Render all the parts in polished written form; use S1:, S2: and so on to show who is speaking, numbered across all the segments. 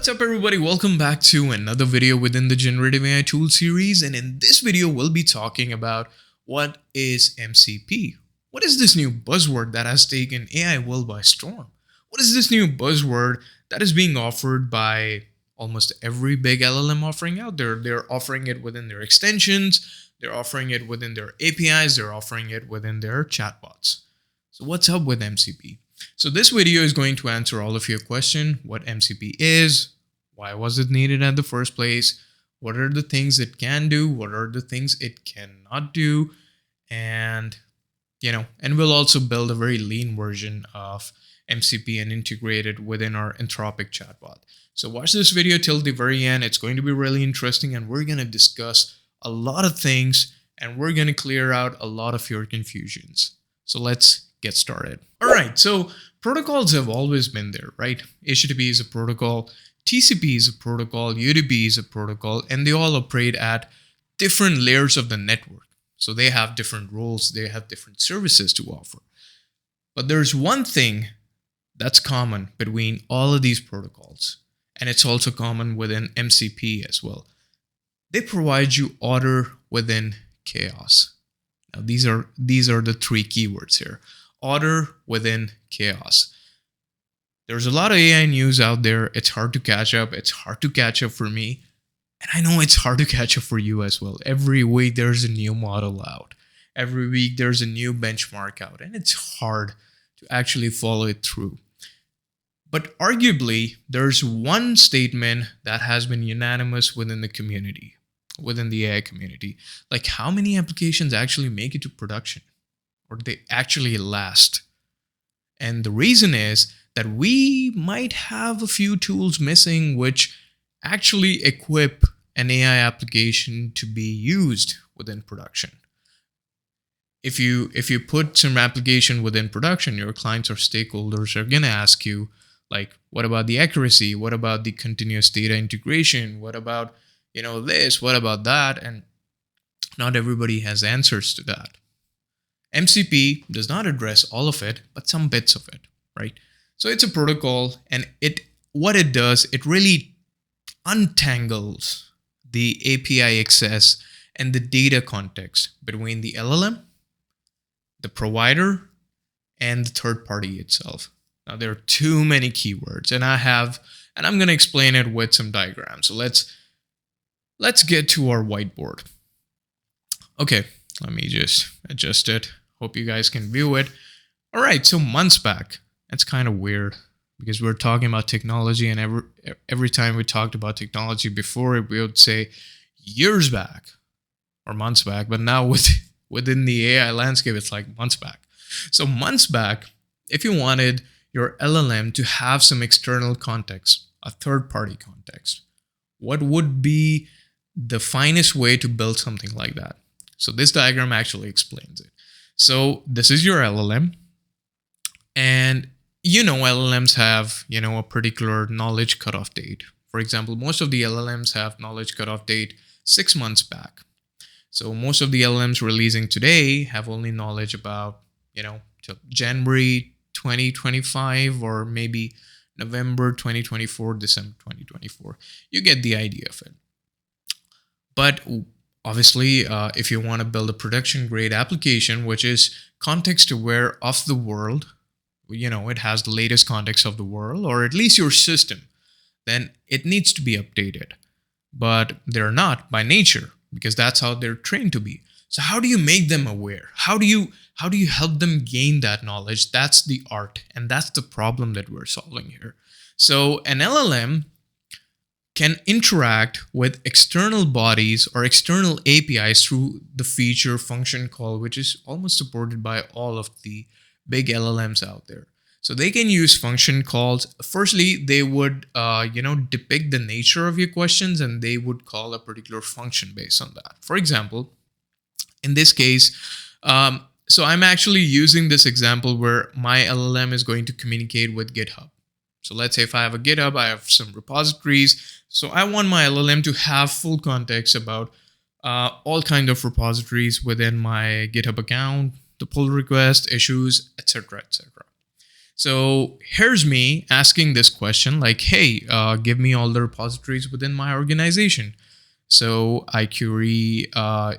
S1: What's up everybody, welcome back to another video within the Generative AI tool series, and in this video we'll be talking about what is MCP. What is this new buzzword that has taken AI world by storm? What is this new buzzword that is being offered by almost every big LLM offering out there? They're offering it within their extensions, they're offering it within their APIs, they're offering it within their chatbots. So what's up with MCP? So this video is going to answer all of your questions: what MCP is, why was it needed at the first place, what are the things it can do, what are the things it cannot do, and we'll also build a very lean version of MCP and integrate it within our Anthropic chatbot. So watch this video till the very end. It's going to be really interesting, and we're going to discuss a lot of things, and we're going to clear out a lot of your confusions. So let's get started. All right, so protocols have always been there, right? HTTP is a protocol, TCP is a protocol, UDP is a protocol, and they all operate at different layers of the network. So they have different roles, they have different services to offer. But there's one thing that's common between all of these protocols, and it's also common within MCP as well. They provide you order within chaos. Now these are the three keywords here. Order within chaos. There's a lot of AI news out there. It's hard to catch up. It's hard to catch up for me. And I know it's hard to catch up for you as well. Every week there's a new model out. Every week there's a new benchmark out. And it's hard to actually follow it through. But arguably, there's one statement that has been unanimous within the community, within the AI community. Like, how many applications actually make it to production? Or they actually last? And the reason is that we might have a few tools missing which actually equip an AI application to be used within production. If you put some application within production, your clients or stakeholders are going to ask you, like, what about the accuracy? What about the continuous data integration? What about, this? What about that? And not everybody has answers to that. MCP does not address all of it, but some bits of it, right? So it's a protocol, and what it does, it really untangles the API access and the data context between the LLM, the provider, and the third party itself. Now there are too many keywords, and I'm going to explain it with some diagrams. So let's get to our whiteboard. Okay, let me just adjust it. Hope you guys can view it. All right, so months back. That's kind of weird because we're talking about technology, and every time we talked about technology before, we would say years back or months back. But now within the AI landscape, it's like months back. So months back, if you wanted your LLM to have some external context, a third-party context, what would be the finest way to build something like that? So this diagram actually explains it. So this is your LLM, and LLMs have, a particular knowledge cutoff date. For example, most of the LLMs have knowledge cutoff date 6 months back. So most of the LLMs releasing today have only knowledge about, till January 2025 or maybe November 2024, December 2024. You get the idea of it. But obviously, if you want to build a production grade application, which is context aware of the world, it has the latest context of the world, or at least your system, then it needs to be updated. But they're not by nature, because that's how they're trained to be. So how do you make them aware? How do you help them gain that knowledge? That's the art, and that's the problem that we're solving here. So an LLM can interact with external bodies or external APIs through the feature function call, which is almost supported by all of the big LLMs out there. So they can use function calls. Firstly, they would depict the nature of your questions, and they would call a particular function based on that. For example, in this case, so I'm actually using this example where my LLM is going to communicate with GitHub. So let's say if I have a GitHub, I have some repositories. So I want my LLM to have full context about all kinds of repositories within my GitHub account, the pull request, issues, etc., etc. So here's me asking this question like, hey, give me all the repositories within my organization. So I query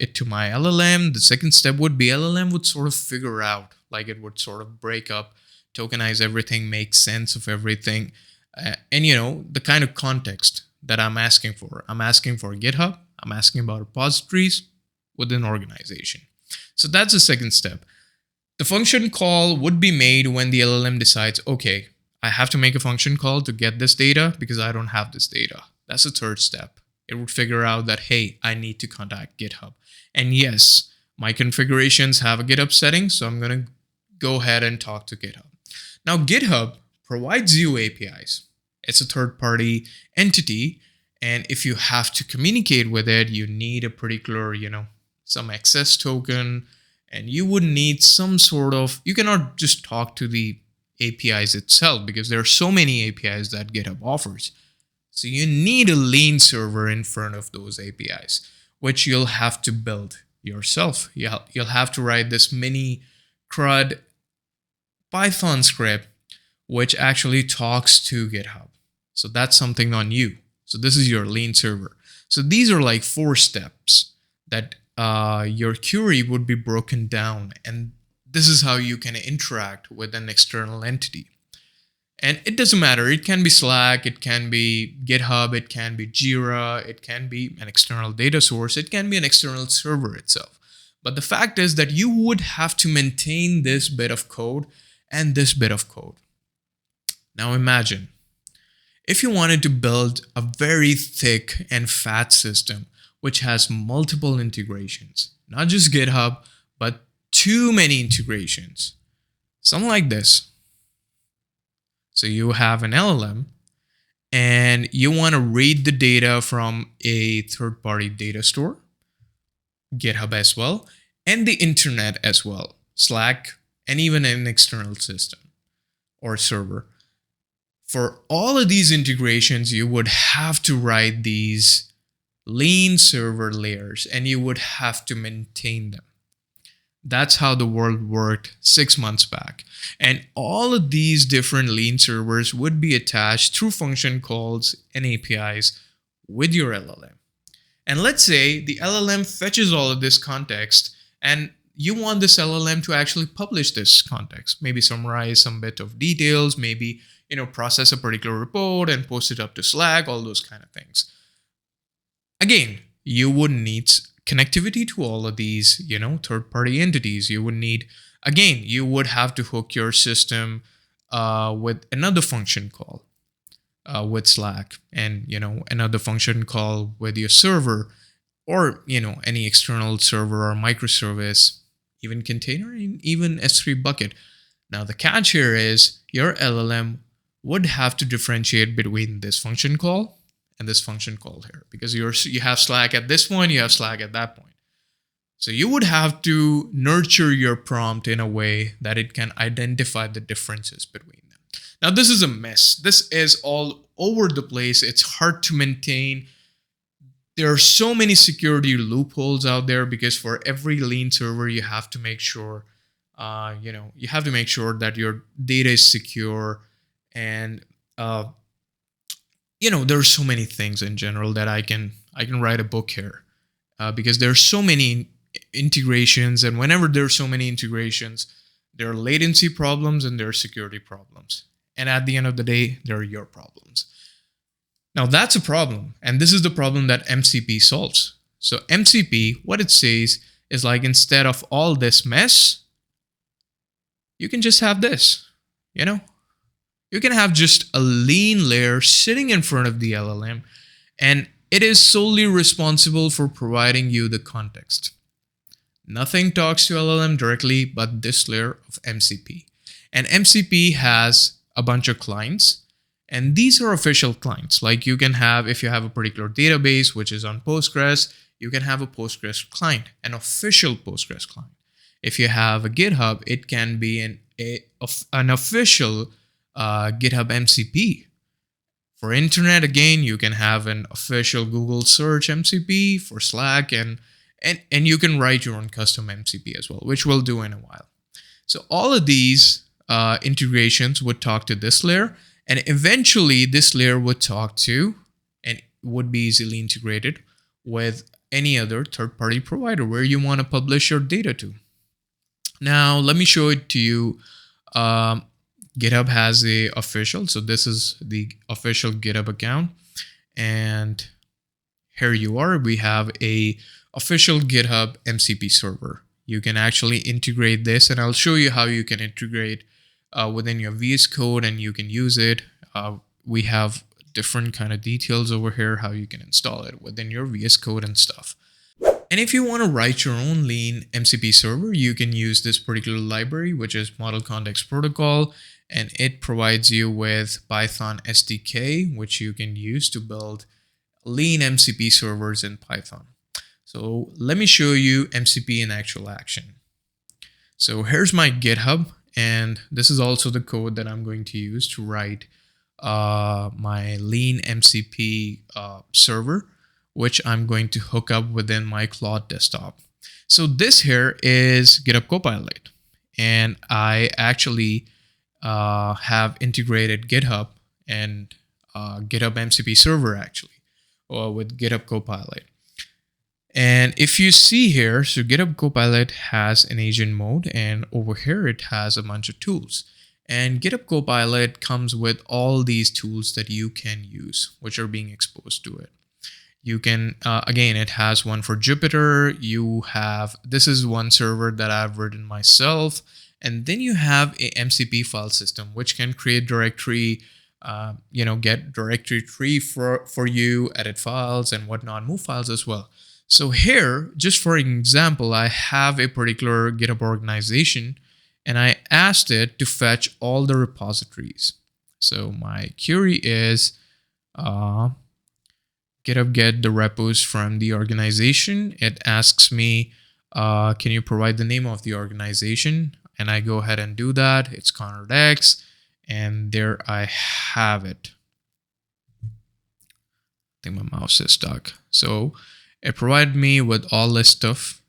S1: it to my LLM. The second step would be LLM would sort of figure out, like it would sort of break up, tokenize everything, make sense of everything. And the kind of context that I'm asking for. I'm asking for GitHub. I'm asking about repositories within organization. So that's the second step. The function call would be made when the LLM decides, okay, I have to make a function call to get this data because I don't have this data. That's the third step. It would figure out that, hey, I need to contact GitHub. And yes, my configurations have a GitHub setting, so I'm going to go ahead and talk to GitHub. Now, GitHub provides you APIs. It's a third-party entity, and if you have to communicate with it, you need a particular, some access token, and you would need some sort of, you cannot just talk to the APIs itself because there are so many APIs that GitHub offers. So you need a lean server in front of those APIs, which you'll have to build yourself. You'll have to write this mini CRUD Python script, which actually talks to GitHub. So that's something on you. So this is your lean server. So these are like 4 steps that your query would be broken down. And this is how you can interact with an external entity. And it doesn't matter. It can be Slack, it can be GitHub, it can be Jira, it can be an external data source, it can be an external server itself. But the fact is that you would have to maintain this bit of code and this bit of code. Now imagine if you wanted to build a very thick and fat system which has multiple integrations, not just GitHub, but too many integrations. Something like this. So you have an LLM and you want to read the data from a third-party data store, GitHub as well, and the internet as well, Slack, and even an external system or server. For all of these integrations, you would have to write these lean server layers and you would have to maintain them. That's how the world worked 6 months back. And all of these different lean servers would be attached through function calls and APIs with your LLM. And let's say the LLM fetches all of this context and you want this LLM to actually publish this context, maybe summarize some bit of details, maybe process a particular report and post it up to Slack, all those kind of things. Again, you would need connectivity to all of these, third-party entities. You would have to hook your system with another function call with Slack and, another function call with your server or, any external server or microservice, even container, and even S3 bucket. Now, the catch here is your LLM would have to differentiate between this function call and this function call here because you have Slack at this point, you have Slack at that point. So you would have to nurture your prompt in a way that it can identify the differences between them. Now, this is a mess. This is all over the place. It's hard to maintain. There are so many security loopholes out there because for every lean server, you have to make sure, that your data is secure. And, there are so many things in general that I can write a book here because there are so many integrations. And whenever there are so many integrations, there are latency problems and there are security problems. And at the end of the day, there are your problems. Now that's a problem. And this is the problem that MCP solves. So MCP, what it says is like, instead of all this mess, you can just have this, You can have just a lean layer sitting in front of the LLM, and it is solely responsible for providing you the context. Nothing talks to LLM directly but this layer of MCP. And MCP has a bunch of clients, and these are official clients. Like you can have, if you have a particular database which is on Postgres, you can have a Postgres client, an official Postgres client. If you have a GitHub, it can be an official GitHub MCP. For internet, again, you can have an official Google search MCP. For Slack, and you can write your own custom MCP as well, which we'll do in a while. So all of these integrations would talk to this layer, and eventually this layer would talk to and would be easily integrated with any other third-party provider where you want to publish your data to. Now, let me show it to you. GitHub has a official, so this is the official GitHub account, and here you are. We have a official GitHub MCP server. You can actually integrate this, and I'll show you how you can integrate within your VS Code, and you can use it. We have different kind of details over here, how you can install it within your VS Code and stuff. And if you want to write your own lean MCP server, you can use this particular library, which is ModelContextProtocol, and it provides you with Python SDK, which you can use to build lean MCP servers in Python. So let me show you MCP in actual action. So here's my GitHub, and this is also the code that I'm going to use to write my lean MCP server, which I'm going to hook up within my Claude desktop. So this here is GitHub Copilot, and I actually have integrated GitHub and GitHub MCP server actually with GitHub Copilot. And if you see here, so GitHub Copilot has an agent mode, and over here it has a bunch of tools. And GitHub Copilot comes with all these tools that you can use, which are being exposed to it. You can, again, it has one for Jupyter. You have, this is one server that I've written myself. And then you have a MCP file system, which can create directory, get directory tree for you, edit files and whatnot, move files as well. So here, just for example, I have a particular GitHub organization, and I asked it to fetch all the repositories. So my query is, GitHub get the repos from the organization. It asks me, can you provide the name of the organization? And I go ahead and do that. It's Conrad X, and there I have it. I think my mouse is stuck. So it provided me with all list of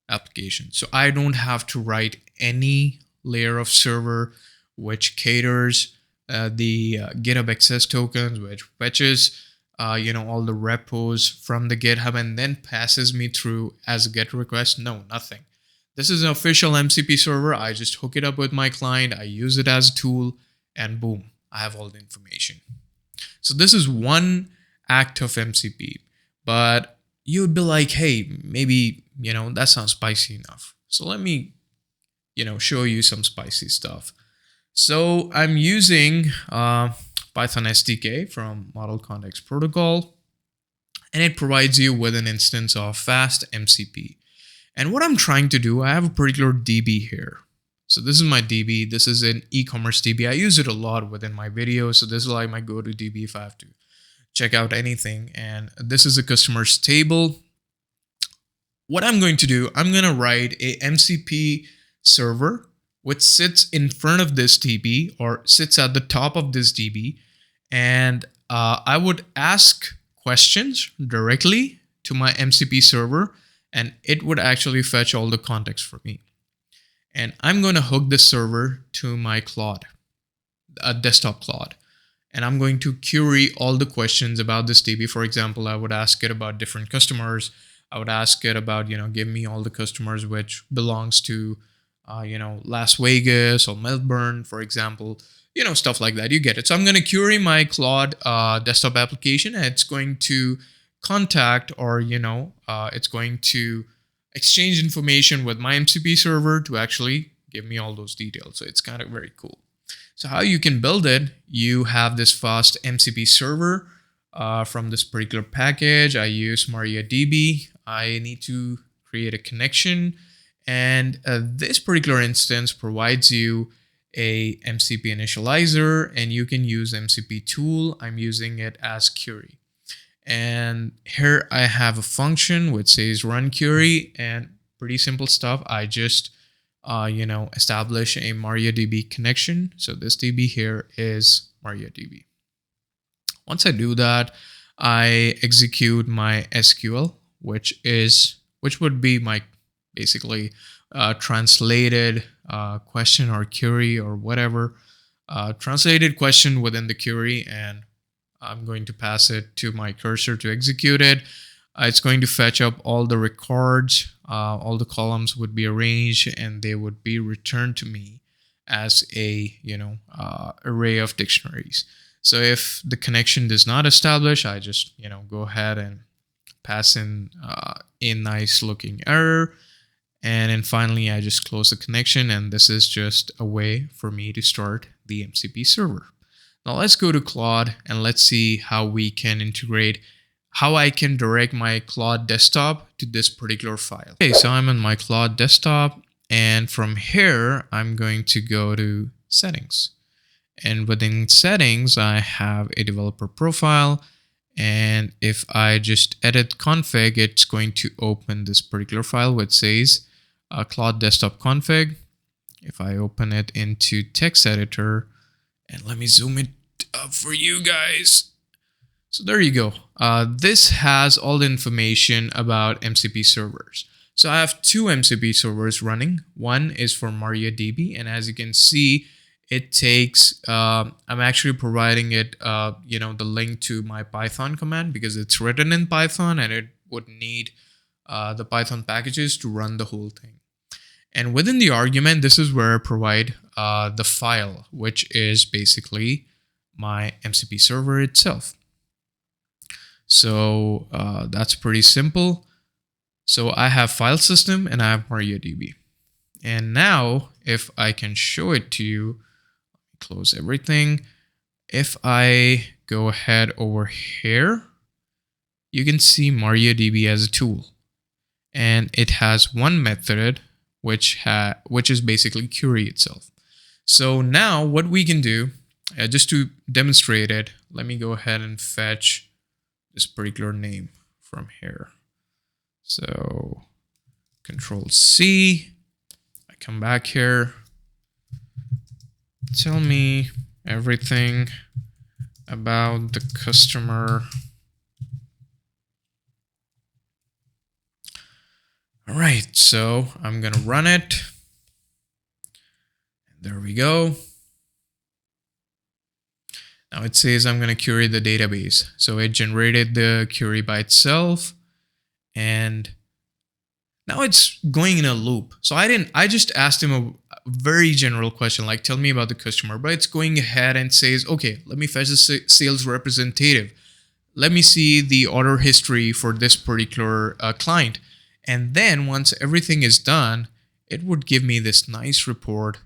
S1: applications. So I don't have to write any layer of server which caters the GitHub access tokens, which fetches all the repos from the GitHub and then passes me through as a GET request. No, nothing. This is an official MCP server. I just hook it up with my client. I use it as a tool, and boom, I have all the information. So this is one act of MCP, but you would be like, hey, maybe, that sounds spicy enough. So let me, show you some spicy stuff. So I'm using Python SDK from ModelContextProtocol, and it provides you with an instance of fast MCP. And what I'm trying to do, I have a particular DB here. So this is my DB. This is an e-commerce DB. I use it a lot within my videos. So this is like my go-to DB if I have to check out anything. And this is a customer's table. What I'm going to do, I'm going to write a MCP server which sits in front of this DB or sits at the top of this DB. And I would ask questions directly to my MCP server, and it would actually fetch all the context for me. And I'm going to hook this server to my Claude, a desktop Claude. And I'm going to query all the questions about this DB. For example, I would ask it about different customers. I would ask it about, give me all the customers which belongs to, Las Vegas or Melbourne, for example, stuff like that. You get it. So I'm going to query my Claude desktop application, and it's going to contact or, it's going to exchange information with my MCP server to actually give me all those details. So it's kind of very cool. So how you can build it, you have this fast MCP server from this particular package. I use MariaDB. I need to create a connection. And this particular instance provides you a MCP initializer, and you can use MCP tool. I'm using it as query. And here I have a function which says run query, and pretty simple stuff. I just, establish a MariaDB connection. So this DB here is MariaDB. Once I do that, I execute my SQL, which would be my basically translated question or query or whatever, translated question within the query, and I'm going to pass it to my cursor to execute it. It's going to fetch up all the records, all the columns would be arranged, and they would be returned to me as a array of dictionaries. So if the connection does not establish, I just go ahead and pass in a nice looking error, and then finally I just close the connection, and this is just a way for me to start the MCP server. Now let's go to Claude and let's see how we can integrate, how I can direct my Claude desktop to this particular file. Okay, so I'm on my Claude desktop, and from here I'm going to go to settings, and within settings I have a developer profile, and if I just edit config, it's going to open this particular file which says Claude desktop config. If I open it into text editor, and let me zoom it up for you guys. So there you go. This has all the information about MCP servers. So I have two MCP servers running. One is for MariaDB, and as you can see, it takes, I'm actually providing it, the link to my Python command because it's written in Python and it would need the Python packages to run the whole thing. And within the argument, this is where I provide the file, which is basically my MCP server itself. So that's pretty simple. So I have file system and I have MariaDB. And now if I can show it to you, close everything. If I go ahead over here, you can see MariaDB as a tool. And it has one method which is basically query itself. So now what we can do, just to demonstrate it, let me go ahead and fetch this particular name from here. So Control C, I come back here, tell me everything about the customer. All right, so I'm gonna run it. There we go. Now it says I'm gonna query the database. So it generated the query by itself, and now it's going in a loop. So I just asked him a very general question, like tell me about the customer, but it's going ahead and says, okay, let me fetch the sales representative. Let me see the order history for this particular client. And then once everything is done, it would give me this nice report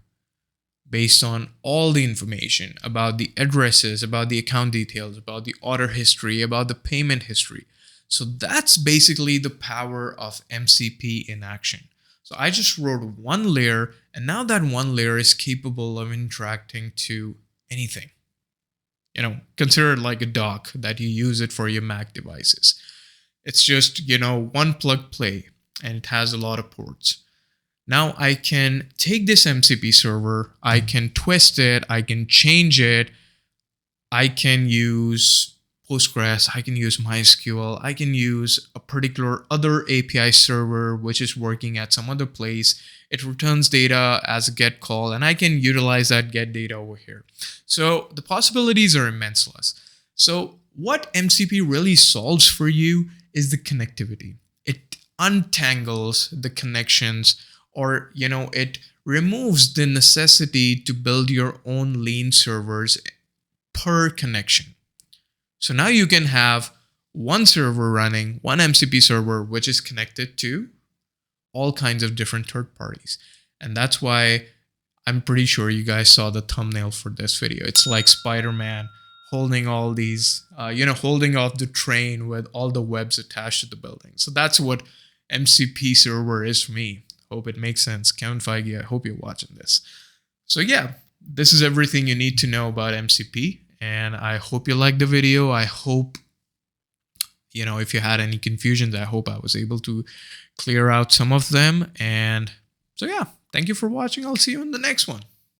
S1: based on all the information about the addresses, about the account details, about the order history, about the payment history. So that's basically the power of MCP in action. So I just wrote one layer, and now that one layer is capable of interacting to anything. Consider it like a dock that you use it for your Mac devices. It's just, one plug play, and it has a lot of ports. Now I can take this MCP server, I can twist it, I can change it, I can use Postgres, I can use MySQL, I can use a particular other API server which is working at some other place. It returns data as a GET call, and I can utilize that GET data over here. So the possibilities are immense. So what MCP really solves for you is the connectivity. It untangles the connections, or it removes the necessity to build your own lean servers per connection. So now you can have one server running, one MCP server, which is connected to all kinds of different third parties. And that's why I'm pretty sure you guys saw the thumbnail for this video. It's like Spider-Man holding all these, holding off the train with all the webs attached to the building. So that's what MCP server is for me. Hope it makes sense. Kevin Feige, I hope you're watching this. So yeah, this is everything you need to know about MCP. And I hope you liked the video. I hope, if you had any confusions, I hope I was able to clear out some of them. And so yeah, thank you for watching. I'll see you in the next one.